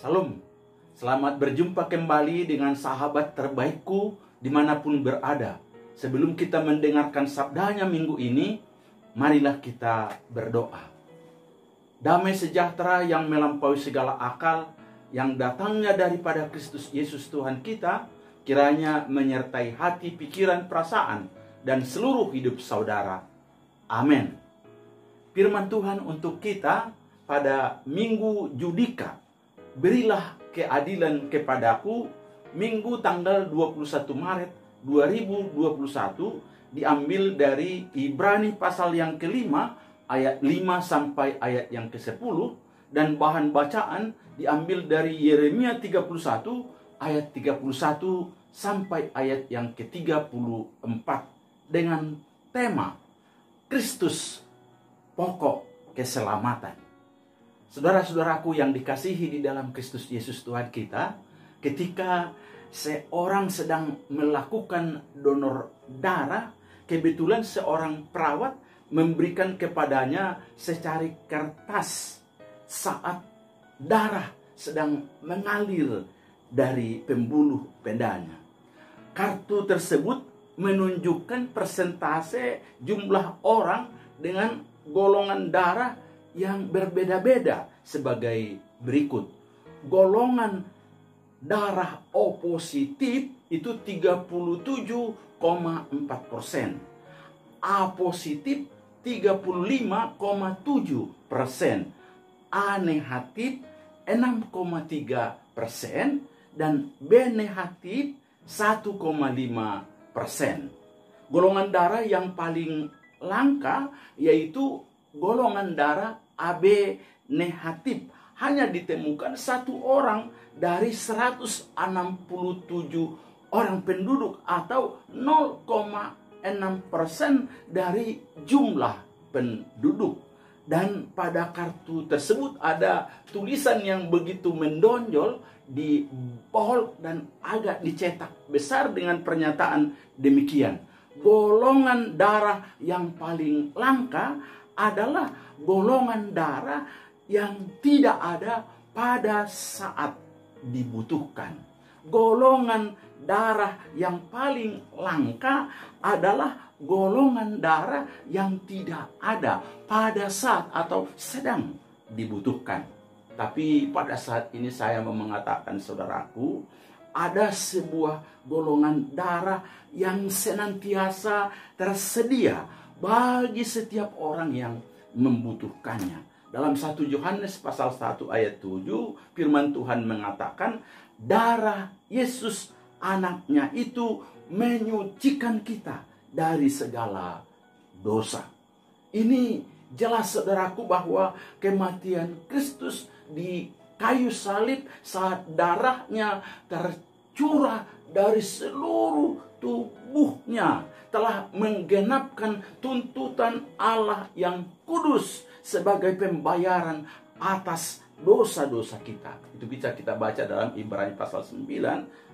Salam, selamat berjumpa kembali dengan sahabat terbaikku dimanapun berada. Sebelum kita mendengarkan sabdanya minggu ini, marilah kita berdoa. Damai sejahtera yang melampaui segala akal, yang datangnya daripada Kristus Yesus Tuhan kita, kiranya menyertai hati, pikiran, perasaan, dan seluruh hidup saudara. Amin. Firman Tuhan untuk kita pada Minggu Judika. Berilah keadilan kepadaku, Minggu tanggal 21 Maret 2021, diambil dari Ibrani pasal yang kelima, ayat 5 sampai ayat yang ke-10, dan bahan bacaan diambil dari Yeremia 31, ayat 31 sampai ayat yang ke-34, dengan tema Kristus pokok keselamatan. Saudara-saudaraku yang dikasihi di dalam Kristus Yesus Tuhan kita, ketika seorang sedang melakukan donor darah, kebetulan seorang perawat memberikan kepadanya secari kertas saat darah sedang mengalir dari pembuluh bedanya. Kartu tersebut menunjukkan persentase jumlah orang dengan golongan darah yang berbeda-beda sebagai berikut. Golongan darah O positif itu 37,4%. A positif 35,7%. A negatif 6,3%. Dan B negatif 1,5%. Golongan darah yang paling langka yaitu golongan darah AB negatif. Hanya ditemukan satu orang dari 167 orang penduduk atau 0,6% dari jumlah penduduk. Dan pada kartu tersebut ada tulisan yang begitu menonjol di bold dan agak dicetak besar dengan pernyataan demikian. Golongan darah yang paling langka adalah golongan darah yang tidak ada pada saat dibutuhkan. Golongan darah yang paling langka adalah golongan darah yang tidak ada pada saat atau sedang dibutuhkan. Tapi pada saat ini saya mau mengatakan, saudaraku, ada sebuah golongan darah yang senantiasa tersedia bagi setiap orang yang membutuhkannya. Dalam 1 Yohanes pasal 1 ayat 7, firman Tuhan mengatakan, darah Yesus anaknya itu menyucikan kita dari segala dosa. Ini jelas, saudaraku, bahwa kematian Kristus di kayu salib saat darahnya tercurah dari seluruh tubuhnya telah menggenapkan tuntutan Allah yang kudus sebagai pembayaran atas dosa-dosa kita. Itu bisa kita baca dalam Ibrani pasal 9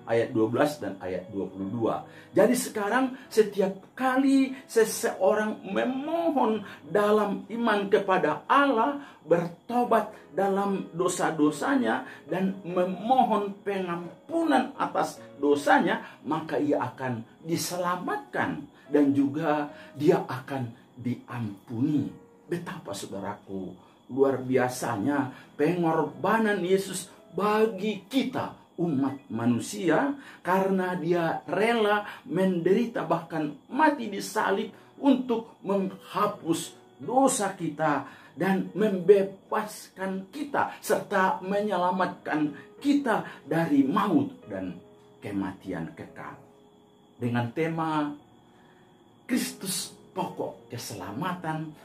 ayat 12 dan ayat 22. Jadi sekarang setiap kali seseorang memohon dalam iman kepada Allah, bertobat dalam dosa-dosanya dan memohon pengampunan atas dosanya, maka ia akan diselamatkan dan juga dia akan diampuni. Betapa, saudaraku, luar biasanya pengorbanan Yesus bagi kita umat manusia, karena dia rela menderita bahkan mati di salib untuk menghapus dosa kita dan membebaskan kita serta menyelamatkan kita dari maut dan kematian kekal. Dengan tema Kristus pokok keselamatan,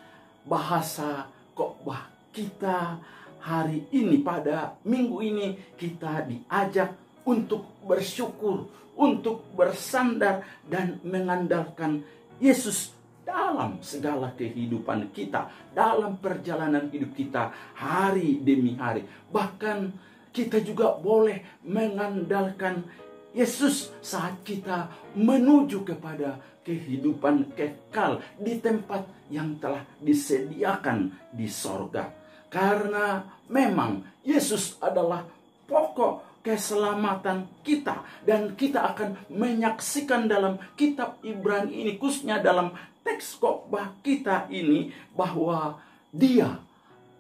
bahasa khotbah kita hari ini, pada minggu ini, kita diajak untuk bersyukur, untuk bersandar dan mengandalkan Yesus dalam segala kehidupan kita, dalam perjalanan hidup kita hari demi hari. Bahkan kita juga boleh mengandalkan Yesus saat kita menuju kepada kehidupan kekal di tempat yang telah disediakan di sorga. Karena memang Yesus adalah pokok keselamatan kita. Dan kita akan menyaksikan dalam kitab Ibrani ini, khususnya dalam teks khotbah kita ini, bahwa dia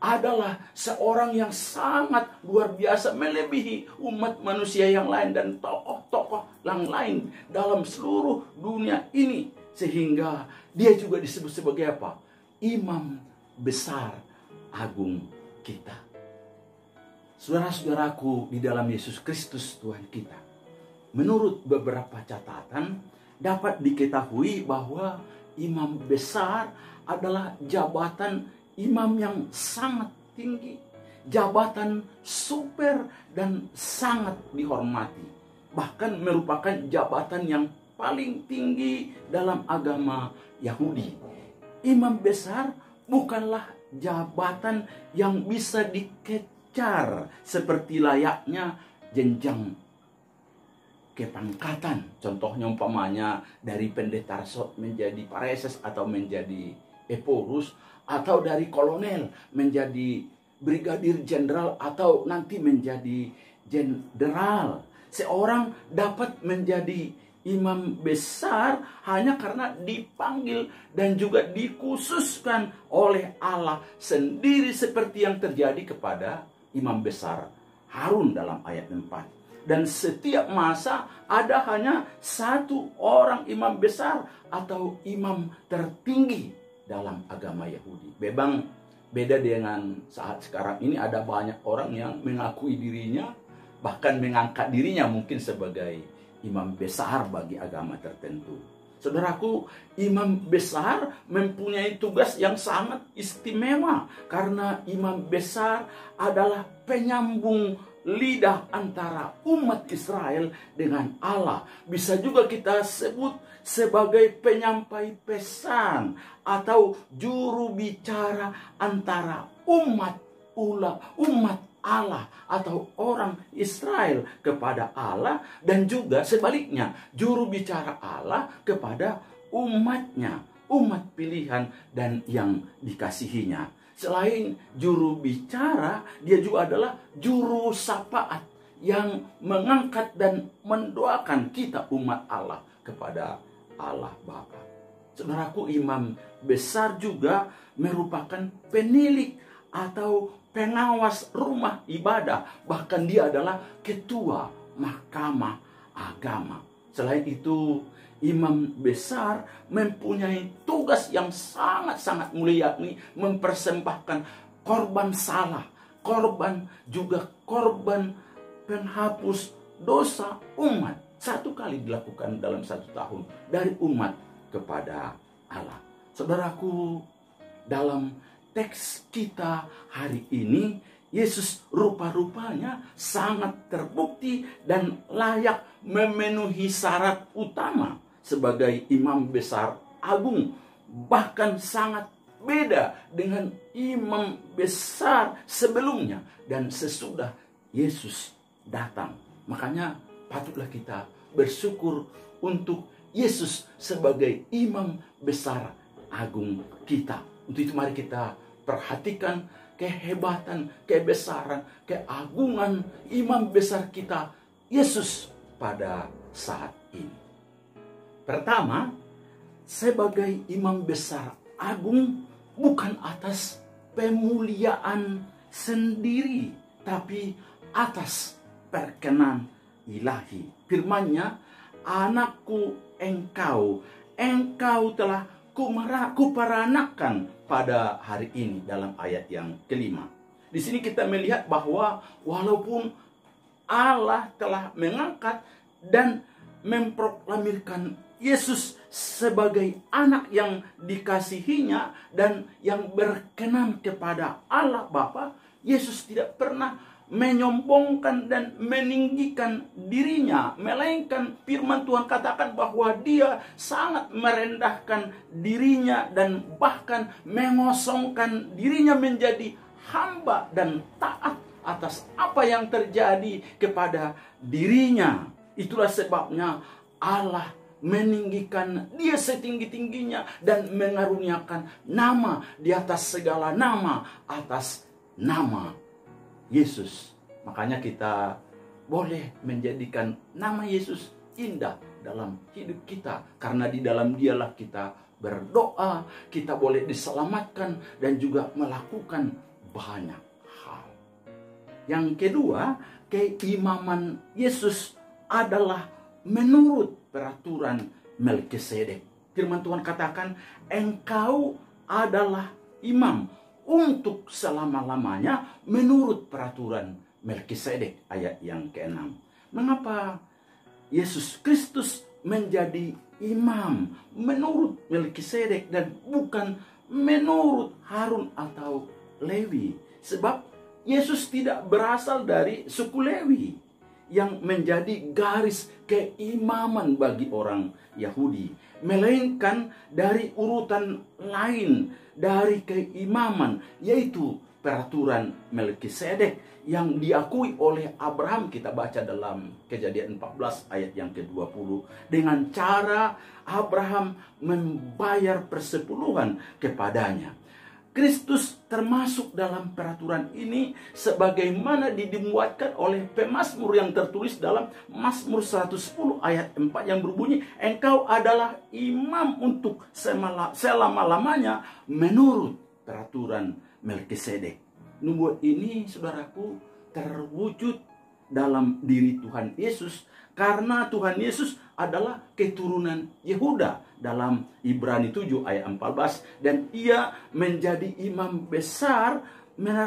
adalah seorang yang sangat luar biasa, melebihi umat manusia yang lain dan tokoh-tokoh yang lain dalam seluruh dunia ini. Sehingga dia juga disebut sebagai apa? Imam besar agung kita. Saudara-saudaraku di dalam Yesus Kristus Tuhan kita, menurut beberapa catatan dapat diketahui bahwa imam besar adalah jabatan imam yang sangat tinggi, jabatan super dan sangat dihormati, bahkan merupakan jabatan yang paling tinggi dalam agama Yahudi. Imam besar bukanlah jabatan yang bisa dikejar seperti layaknya jenjang kepangkatan. Contohnya umpamanya dari pendeta Tarsot menjadi pareses atau menjadi eporus, atau dari kolonel menjadi brigadir jenderal atau nanti menjadi jenderal. Seorang dapat menjadi imam besar hanya karena dipanggil dan juga dikhususkan oleh Allah sendiri, seperti yang terjadi kepada imam besar Harun dalam ayat 4. Dan setiap masa ada hanya satu orang imam besar atau imam tertinggi dalam agama Yahudi. Beda dengan saat sekarang ini, ada banyak orang yang mengakui dirinya, bahkan mengangkat dirinya mungkin sebagai imam besar bagi agama tertentu. Saudaraku, imam besar mempunyai tugas yang sangat istimewa, karena imam besar adalah penyambung lidah antara umat Israel dengan Allah. Bisa juga kita sebut sebagai penyampai pesan atau juru bicara antara umat Allah atau orang Israel kepada Allah, dan juga sebaliknya juru bicara Allah kepada umatnya, umat pilihan dan yang dikasihinya. Selain juru bicara, dia juga adalah juru syafaat yang mengangkat dan mendoakan kita umat Allah kepada Allah Bapa. Saudaraku, imam besar juga merupakan penilik atau pengawas rumah ibadah. Bahkan dia adalah ketua mahkamah agama. Selain itu, imam besar mempunyai tugas yang sangat-sangat mulia, yakni mempersembahkan korban salah, korban penghapus dosa umat. Satu kali dilakukan dalam 1 tahun dari umat kepada Allah. Saudaraku, dalam teks kita hari ini, Yesus rupa-rupanya sangat terbukti dan layak memenuhi syarat utama sebagai imam besar agung. Bahkan sangat beda dengan imam besar sebelumnya dan sesudah Yesus datang. Makanya patutlah kita bersyukur untuk Yesus sebagai imam besar agung kita. Untuk itu mari kita perhatikan kehebatan, kebesaran, keagungan imam besar kita, Yesus, pada saat ini. Pertama, sebagai imam besar agung bukan atas pemuliaan sendiri, tapi atas perkenan ilahi. Firman-Nya, anakku engkau telah kuperanakan pada hari ini, dalam ayat yang kelima. Di sini kita melihat bahwa walaupun Allah telah mengangkat dan memproklamirkan Yesus sebagai anak yang dikasihinya dan yang berkenan kepada Allah Bapa, Yesus tidak pernah menyombongkan dan meninggikan dirinya, melainkan firman Tuhan katakan bahwa dia sangat merendahkan dirinya dan bahkan mengosongkan dirinya menjadi hamba dan taat atas apa yang terjadi kepada dirinya. Itulah sebabnya Allah meninggikan dia setinggi-tingginya dan mengaruniakan nama di atas segala nama, atas nama Yesus. Makanya kita boleh menjadikan nama Yesus indah dalam hidup kita. Karena di dalam Dialah kita berdoa, kita boleh diselamatkan dan juga melakukan banyak hal. Yang kedua, keimaman Yesus adalah menurut peraturan Melkisedek. Firman Tuhan katakan, engkau adalah imam untuk selama-lamanya menurut peraturan Melkisedek. Ayat yang ke-6. Mengapa Yesus Kristus menjadi imam menurut Melkisedek dan bukan menurut Harun atau Lewi? Sebab Yesus tidak berasal dari suku Lewi yang menjadi garis keimaman bagi orang Yahudi, melainkan dari urutan lain dari keimaman, yaitu peraturan Melkisedek yang diakui oleh Abraham. Kita baca dalam Kejadian 14 ayat yang ke-20, dengan cara Abraham membayar persepuluhan kepadanya. Kristus termasuk dalam peraturan ini sebagaimana dimuatkan oleh pemazmur yang tertulis dalam Mazmur 110 ayat 4 yang berbunyi, engkau adalah imam untuk selama-lamanya menurut peraturan Melkisedek. Nubuat ini, saudaraku, terwujud dalam diri Tuhan Yesus karena Tuhan Yesus adalah keturunan Yehuda dalam Ibrani 7 ayat 14, dan ia menjadi imam besar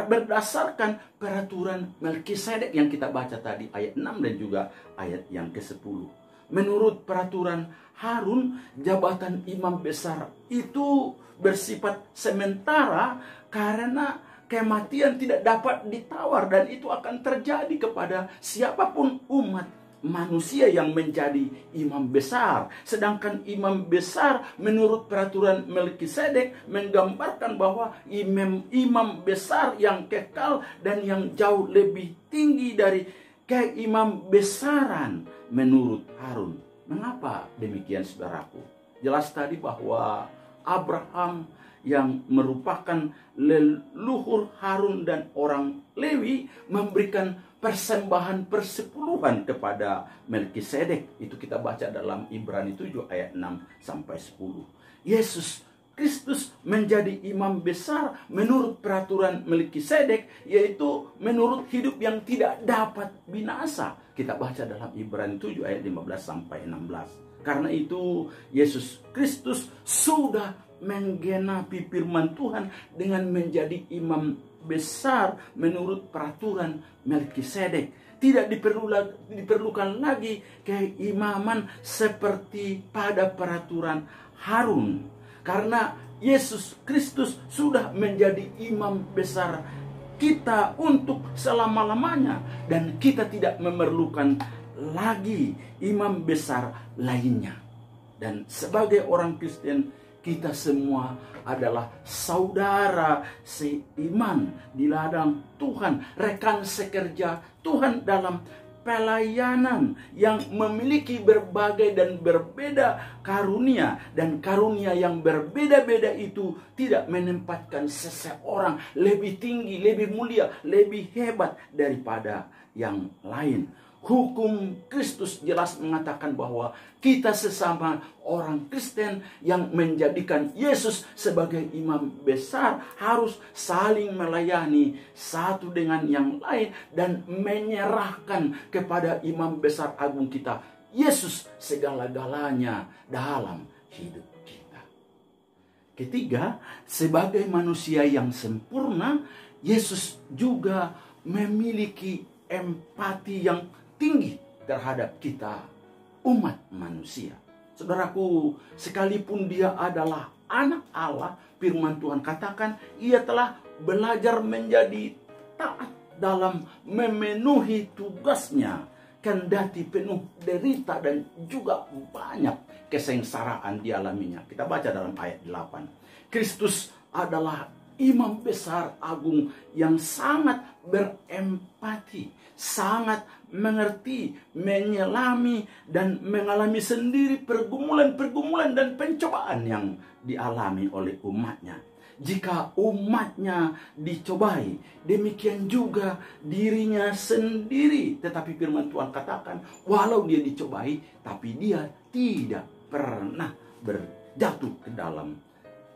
berdasarkan peraturan Melkisedek yang kita baca tadi ayat 6 dan juga ayat yang ke-10. Menurut peraturan Harun, jabatan imam besar itu bersifat sementara karena kematian tidak dapat ditawar, dan itu akan terjadi kepada siapapun umat manusia yang menjadi imam besar. Sedangkan imam besar menurut peraturan Melkisedek menggambarkan bahwa imam besar yang kekal dan yang jauh lebih tinggi dari keimam besaran menurut Harun. Mengapa demikian, saudaraku? Jelas tadi bahwa Abraham yang merupakan leluhur Harun dan orang Lewi memberikan persembahan persepuluhan kepada Melkisedek. Itu kita baca dalam Ibrani 7 ayat 6 sampai 10. Yesus Kristus menjadi imam besar menurut peraturan Melkisedek, yaitu menurut hidup yang tidak dapat binasa. Kita baca dalam Ibrani 7 ayat 15 sampai 16. Karena itu Yesus Kristus sudah menggenapi firman Tuhan dengan menjadi imam besar menurut peraturan Melkisedek. Tidak diperlukan lagi keimaman seperti pada peraturan Harun, karena Yesus Kristus sudah menjadi imam besar kita untuk selama-lamanya, dan kita tidak memerlukan lagi imam besar lainnya. Dan sebagai orang Kristen, kita semua adalah saudara seiman di ladang Tuhan, rekan sekerja Tuhan dalam pelayanan yang memiliki berbagai dan berbeda karunia. Dan karunia yang berbeda-beda itu tidak menempatkan seseorang lebih tinggi, lebih mulia, lebih hebat daripada yang lain. Hukum Kristus jelas mengatakan bahwa kita sesama orang Kristen yang menjadikan Yesus sebagai imam besar harus saling melayani satu dengan yang lain dan menyerahkan kepada imam besar agung kita, Yesus, segala-galanya dalam hidup kita. Ketiga, sebagai manusia yang sempurna, Yesus juga memiliki empati yang tinggi terhadap kita, umat manusia. Saudaraku, sekalipun dia adalah anak Allah, firman Tuhan katakan ia telah belajar menjadi taat dalam memenuhi tugasnya, kendati penuh derita dan juga banyak kesengsaraan dialaminya. Kita baca dalam ayat 8. Kristus adalah imam besar agung yang sangat berempati, sangat mengerti, menyelami, dan mengalami sendiri pergumulan-pergumulan dan pencobaan yang dialami oleh umatnya. jika umatnya dicobai, demikian juga dirinya sendiri. Tetapi firman Tuhan katakan, walau dia dicobai, tapi dia tidak pernah berjatuh ke dalam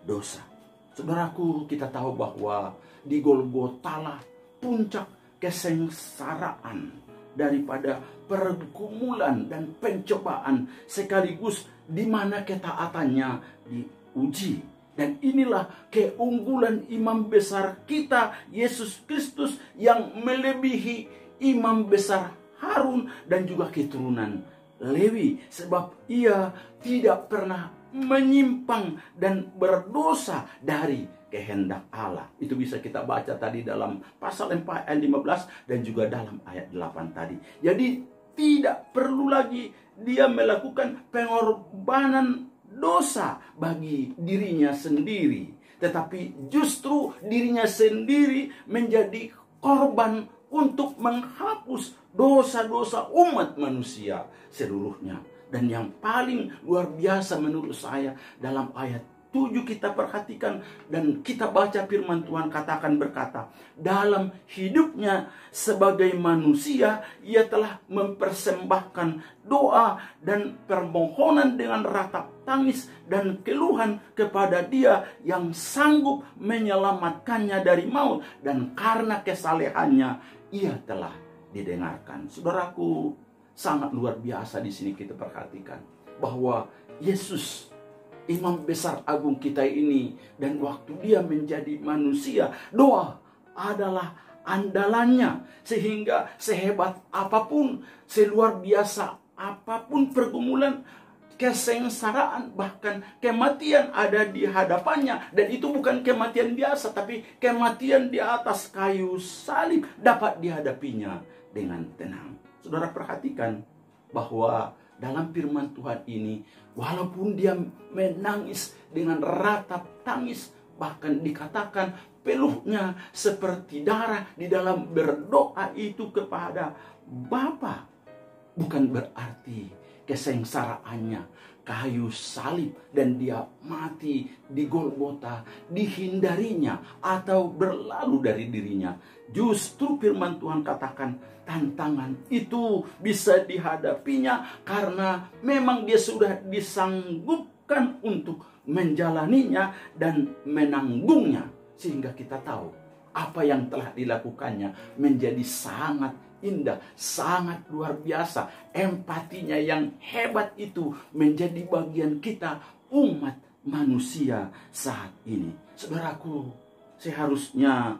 dosa. Saudaraku, kita tahu bahwa di Golgota lah puncak kesengsaraan daripada pergumulan dan pencobaan, sekaligus di mana ketaatannya diuji. Dan inilah keunggulan imam besar kita, Yesus Kristus, yang melebihi imam besar Harun dan juga keturunan Lewi, sebab ia tidak pernah menyimpang dan berdosa dari kehendak Allah. Itu bisa kita baca tadi dalam pasal 4 ayat 15 dan juga dalam ayat 8 tadi. Jadi tidak perlu lagi dia melakukan pengorbanan dosa bagi dirinya sendiri, tetapi justru dirinya sendiri menjadi korban untuk menghapus dosa-dosa umat manusia seluruhnya. Dan yang paling luar biasa menurut saya, dalam ayat 7 kita perhatikan dan kita baca firman Tuhan katakan berkata, dalam hidupnya sebagai manusia ia telah mempersembahkan doa dan permohonan dengan ratap tangis dan keluhan kepada Dia yang sanggup menyelamatkannya dari maut, dan karena kesalehannya ia telah didengarkan. Saudaraku, sangat luar biasa di sini kita perhatikan bahwa Yesus, imam besar agung kita ini, dan waktu dia menjadi manusia, doa adalah andalannya. Sehingga sehebat apapun, seluar biasa apapun pergumulan, kesengsaraan, bahkan kematian ada di hadapannya, dan itu bukan kematian biasa, tapi kematian di atas kayu salib, dapat dihadapinya dengan tenang. Saudara perhatikan bahwa dalam firman Tuhan ini, walaupun dia menangis dengan ratap tangis, bahkan dikatakan peluhnya seperti darah di dalam berdoa itu kepada Bapa, bukan berarti kesengsaraannya kayu salib dan dia mati di Golgota dihindarinya atau berlalu dari dirinya. Justru firman Tuhan katakan tantangan itu bisa dihadapinya karena memang dia sudah disanggupkan untuk menjalaninya dan menanggungnya. Sehingga kita tahu apa yang telah dilakukannya menjadi sangat indah, sangat luar biasa. Empatinya yang hebat itu menjadi bagian kita umat manusia saat ini. Saudaraku, seharusnya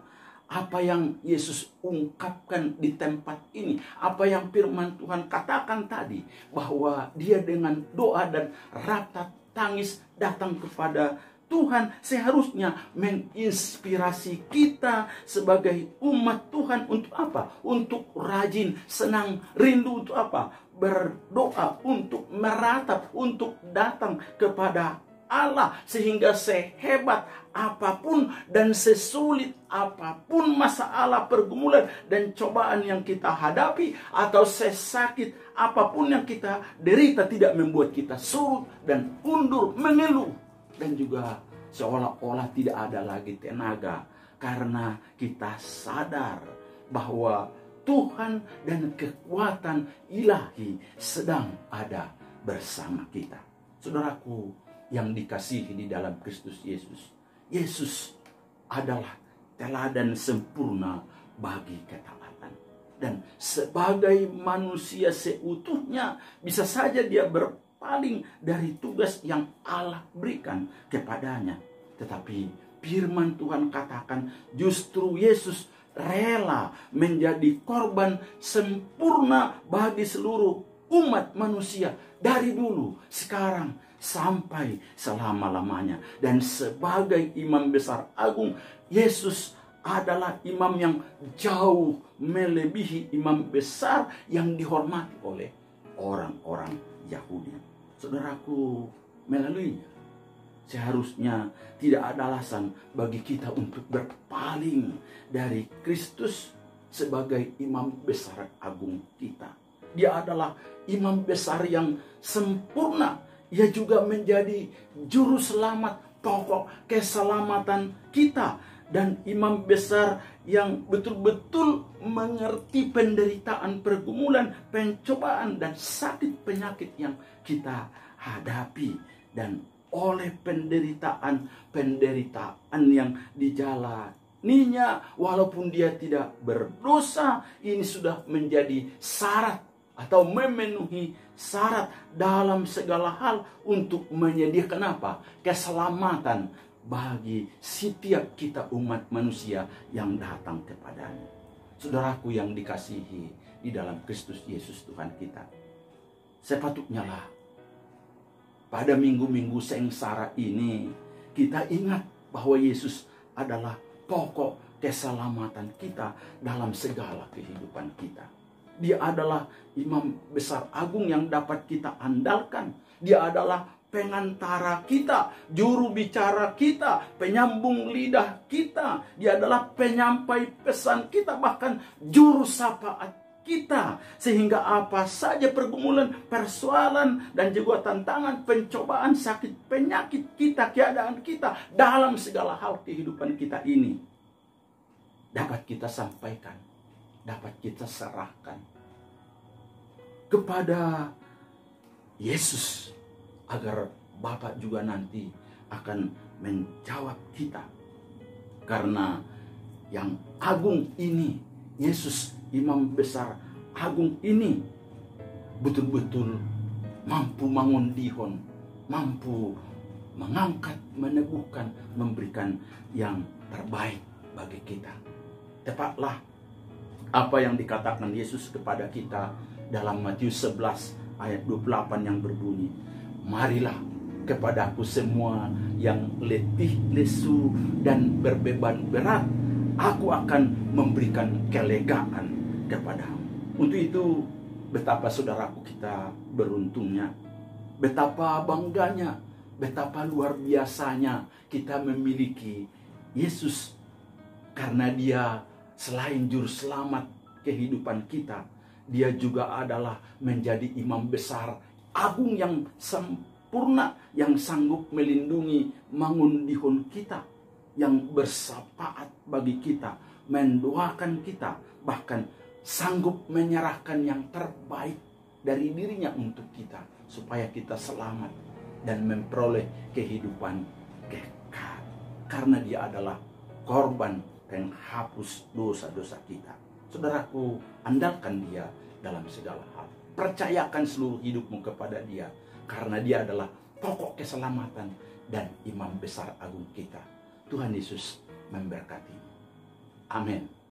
apa yang Yesus ungkapkan di tempat ini, apa yang firman Tuhan katakan tadi, bahwa dia dengan doa dan ratap tangis datang kepada Tuhan, seharusnya menginspirasi kita sebagai umat Tuhan untuk apa? Untuk rajin, senang, rindu untuk apa? Berdoa, untuk meratap, untuk datang kepada Allah, sehingga sehebat apapun dan sesulit apapun masalah, pergumulan dan cobaan yang kita hadapi, atau sesakit apapun yang kita derita, tidak membuat kita surut dan undur, mengeluh, dan juga seolah-olah tidak ada lagi tenaga, karena kita sadar bahwa Tuhan dan kekuatan ilahi sedang ada bersama kita. Saudaraku yang dikasihi di dalam Kristus Yesus, Yesus adalah teladan sempurna bagi ketaatan. Dan sebagai manusia seutuhnya, bisa saja dia berpaling dari tugas yang Allah berikan kepadanya. Tetapi firman Tuhan katakan justru Yesus rela menjadi korban sempurna bagi seluruh umat manusia, dari dulu, sekarang, sampai selama-lamanya. Dan sebagai imam besar agung, Yesus adalah imam yang jauh melebihi imam besar yang dihormati oleh orang-orang Yahudi. Saudaraku, melaluinya seharusnya tidak ada alasan bagi kita untuk berpaling dari Kristus sebagai imam besar agung kita. Dia adalah imam besar yang sempurna. Ia juga menjadi juru selamat pokok keselamatan kita. Dan imam besar yang betul-betul mengerti penderitaan, pergumulan, pencobaan, dan sakit penyakit yang kita hadapi. Dan oleh penderitaan yang dijalaninya, walaupun dia tidak berdosa, ini sudah menjadi syarat atau memenuhi syarat dalam segala hal untuk menyediakan apa? Keselamatan bagi setiap kita umat manusia yang datang kepadanya. Saudaraku yang dikasihi di dalam Kristus Yesus Tuhan kita, sepatutnya lah pada minggu-minggu sengsara ini kita ingat bahwa Yesus adalah pokok keselamatan kita dalam segala kehidupan kita. Dia adalah imam besar agung yang dapat kita andalkan. Dia adalah pengantara kita, juru bicara kita, penyambung lidah kita. Dia adalah penyampai pesan kita, bahkan juru syafaat kita. Sehingga apa saja pergumulan, persoalan, dan juga tantangan, pencobaan, sakit, penyakit kita, keadaan kita dalam segala hal kehidupan kita ini dapat kita sampaikan, dapat kita serahkan kepada Yesus, agar Bapa juga nanti akan menjawab kita. Karena yang agung ini, Yesus imam besar agung ini, betul-betul mampu mengundihon, mampu mengangkat, meneguhkan, memberikan yang terbaik bagi kita. Tepatlah apa yang dikatakan Yesus kepada kita dalam Matius 11 ayat 28 yang berbunyi, "Marilah kepadaku semua yang letih, lesu, dan berbeban berat, aku akan memberikan kelegaan kepadamu." Untuk itu, betapa saudaraku kita beruntungnya, betapa bangganya, betapa luar biasanya kita memiliki Yesus. Karena dia selain juru selamat kehidupan kita, dia juga adalah menjadi imam besar agung yang sempurna, yang sanggup melindungi, mengundihun kita, yang bersyafaat bagi kita, mendoakan kita, bahkan sanggup menyerahkan yang terbaik dari dirinya untuk kita, supaya kita selamat dan memperoleh kehidupan kekal. Karena dia adalah korban penghapus dosa-dosa kita. Saudaraku, andalkan dia dalam segala hal. Percayakan seluruh hidupmu kepada dia, karena dia adalah pokok keselamatan dan imam besar agung kita. Tuhan Yesus memberkati. Amin.